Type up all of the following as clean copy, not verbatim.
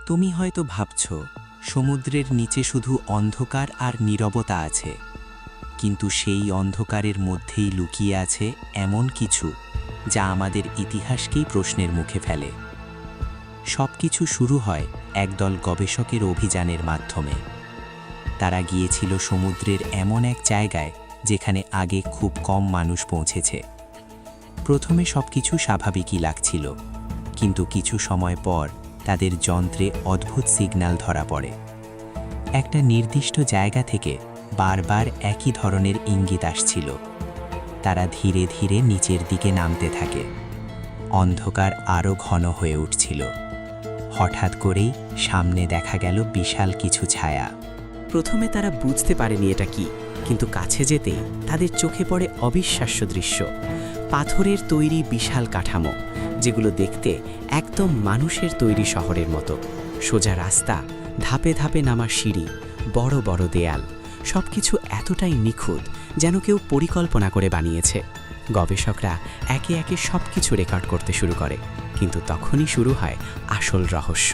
তুমি হয়তো ভাবছ সমুদ্রের নিচে শুধু অন্ধকার আর নীরবতা আছে, কিন্তু সেই অন্ধকারের মধ্যেই লুকিয়ে আছে এমন কিছু যা আমাদের ইতিহাসকেই প্রশ্নের মুখে ফেলে। সবকিছু শুরু হয় একদল গবেষকের অভিযানের মাধ্যমে। তারা গিয়েছিল সমুদ্রের এমন এক জায়গায় যেখানে আগে খুব কম মানুষ পৌঁছেছে। প্রথমে সবকিছু স্বাভাবিকই লাগছিল, কিন্তু কিছু সময় পর তাদের যন্ত্রে অদ্ভুত সিগন্যাল ধরা পড়ে। একটা নির্দিষ্ট জায়গা থেকে বারবার একই ধরনের ইঙ্গিত আসছিল। তারা ধীরে ধীরে নিচের দিকে নামতে থাকে। অন্ধকার আরও ঘন হয়ে উঠছিল। হঠাৎ করেই সামনে দেখা গেল বিশাল কিছু ছায়া। প্রথমে তারা বুঝতে পারেনি এটা কি, কিন্তু কাছে যেতেই তাদের চোখে পড়ে অবিশ্বাস্য দৃশ্য। পাথরের তৈরি বিশাল কাঠামো, যেগুলো দেখতে একদম মানুষের তৈরি শহরের মতো। সোজা রাস্তা, ধাপে ধাপে নামা সিঁড়ি, বড় বড় দেয়াল, সবকিছু এতটাই নিখুঁত যেন কেউ পরিকল্পনা করে বানিয়েছে। গবেষকরা একে একে সবকিছু রেকর্ড করতে শুরু করে, কিন্তু তখনই শুরু হয় আসল রহস্য।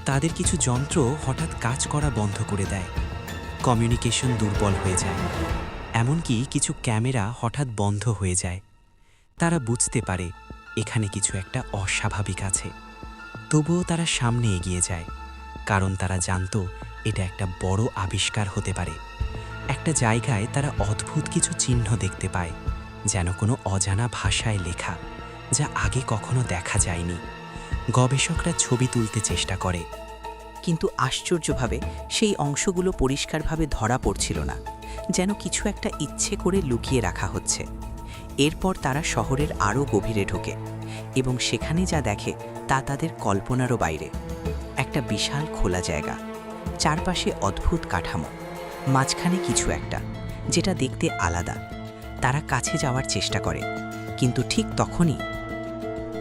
তাদের কিছু যন্ত্র হঠাৎ কাজ করা বন্ধ করে দেয়। কমিউনিকেশন দুর্বল হয়ে যায়। এমনকি কিছু ক্যামেরা হঠাৎ বন্ধ হয়ে যায়। তারা বুঝতে পারে এখানে কিছু একটা অস্বাভাবিক আছে। তবুও তারা সামনে এগিয়ে যায়, কারণ তারা জানত এটা একটা বড় আবিষ্কার হতে পারে। একটা জায়গায় তারা অদ্ভুত কিছু চিহ্ন দেখতে পায়, যেন কোনো অজানা ভাষায় লেখা, যা আগে কখনো দেখা যায়নি। গবেষকরা ছবি তুলতে চেষ্টা করে, কিন্তু আশ্চর্যভাবে সেই অংশগুলো পরিষ্কারভাবে ধরা পড়ছিল না, যেন কিছু একটা ইচ্ছে করে লুকিয়ে রাখা হচ্ছে। এরপর তারা শহরের আরও গভীরে ঢোকে এবং সেখানে যা দেখে তা তাদের কল্পনারও বাইরে। একটা বিশাল খোলা জায়গা, চারপাশে অদ্ভুত কাঠামো, মাঝখানে কিছু একটা যেটা দেখতে আলাদা। তারা কাছে যাওয়ার চেষ্টা করে, কিন্তু ঠিক তখনই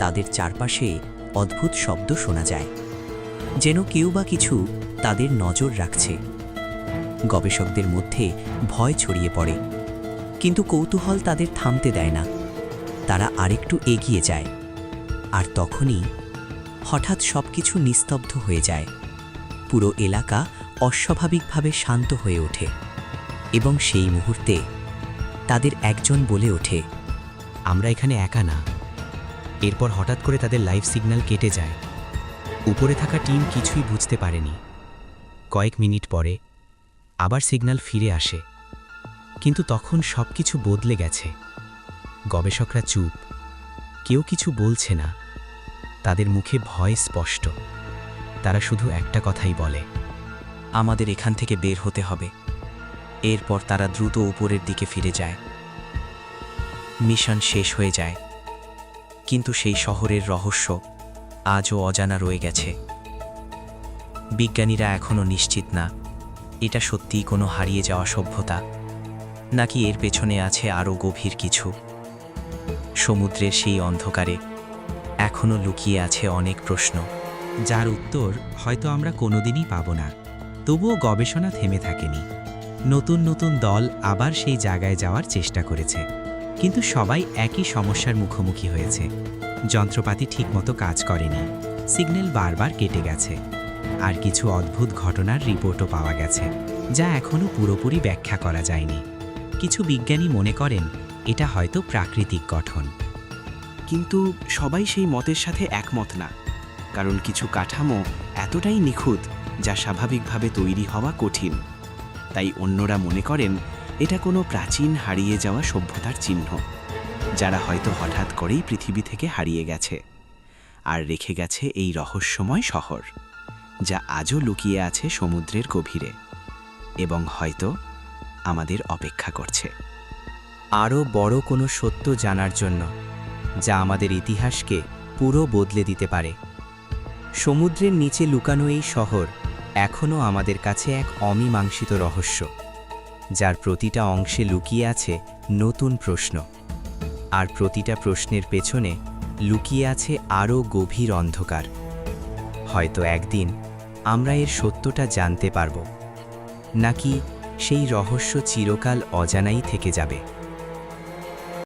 তাদের চারপাশে অদ্ভুত শব্দ শোনা যায়, যেন কেউ বা কিছু তাদের নজর রাখছে। গবেষকদের মধ্যে ভয় ছড়িয়ে পড়ে, কিন্তু কৌতূহল তাদের থামতে দেয় না। তারা আরেকটু এগিয়ে যায়, আর তখনই হঠাৎ সবকিছু নিস্তব্ধ হয়ে যায়। পুরো এলাকা অস্বাভাবিকভাবে শান্ত হয়ে ওঠে, এবং সেই মুহূর্তে তাদের একজন বলে ওঠে, আমরা এখানে একা না। এরপর হঠাৎ করে তাদের লাইভ সিগন্যাল কেটে যায়। উপরে থাকা টিম কিছুই বুঝতে পারেনি। কয়েক মিনিট পরে আবার সিগন্যাল ফিরে আসে, কিন্তু তখন সবকিছু বদলে গেছে। গবেষকরা চুপ, কেউ কিছু বলছে না। তাদের মুখে ভয় স্পষ্ট। তারা শুধু একটা কথাই বলে, আমাদের এখান থেকে বের হতে হবে। এরপর তারা দ্রুত উপরের দিকে ফিরে যায়। মিশন শেষ হয়ে যায়, কিন্তু সেই শহরের রহস্য আজও অজানা রয়ে গেছে। বিজ্ঞানীরা এখনও নিশ্চিত না এটা সত্যিই কোনো হারিয়ে যাওয়া সভ্যতা, নাকি এর পেছনে আছে আরও গভীর কিছু। সমুদ্রের সেই অন্ধকারে এখনও লুকিয়ে আছে অনেক প্রশ্ন, যার উত্তর হয়তো আমরা কোনোদিনই পাব না। তবুও গবেষণা থেমে থাকেনি। নতুন নতুন দল আবার সেই জায়গায় যাওয়ার চেষ্টা করেছে, কিন্তু সবাই একই সমস্যার মুখোমুখি হয়েছে। যন্ত্রপাতি ঠিকমতো কাজ করেনি, সিগন্যাল বারবার কেটে গেছে, আর কিছু অদ্ভুত ঘটনার রিপোর্টও পাওয়া গেছে, যা এখনও পুরোপুরি ব্যাখ্যা করা যায়নি। কিছু বিজ্ঞানী মনে করেন এটা হয়তো প্রাকৃতিক গঠন, কিন্তু সবাই সেই মতের সাথে একমত না, কারণ কিছু কাঠামো এতটাই নিখুঁত যা স্বাভাবিকভাবে তৈরি হওয়া কঠিন। তাই অন্যরা মনে করেন এটা কোনো প্রাচীন হারিয়ে যাওয়া সভ্যতার চিহ্ন, যারা হয়তো হঠাৎ করেই পৃথিবী থেকে হারিয়ে গেছে আর রেখে গেছে এই রহস্যময় শহর, যা আজও লুকিয়ে আছে সমুদ্রের গভীরে এবং হয়তো আমাদের অপেক্ষা করছে আরও বড় কোনো সত্য জানার জন্য, যা আমাদের ইতিহাসকে পুরো বদলে দিতে পারে। সমুদ্রের নিচে লুকানো এই শহর এখনও আমাদের কাছে এক অমীমাংসিত রহস্য, যার প্রতিটা অংশে লুকিয়ে আছে নতুন প্রশ্ন, আর প্রতিটা প্রশ্নের পেছনে লুকিয়ে আছে আরও গভীর অন্ধকার। হয়তো একদিন আমরা এর সত্যটা জানতে পারব, নাকি সেই রহস্য চিরকাল অজানাই থেকে যাবে।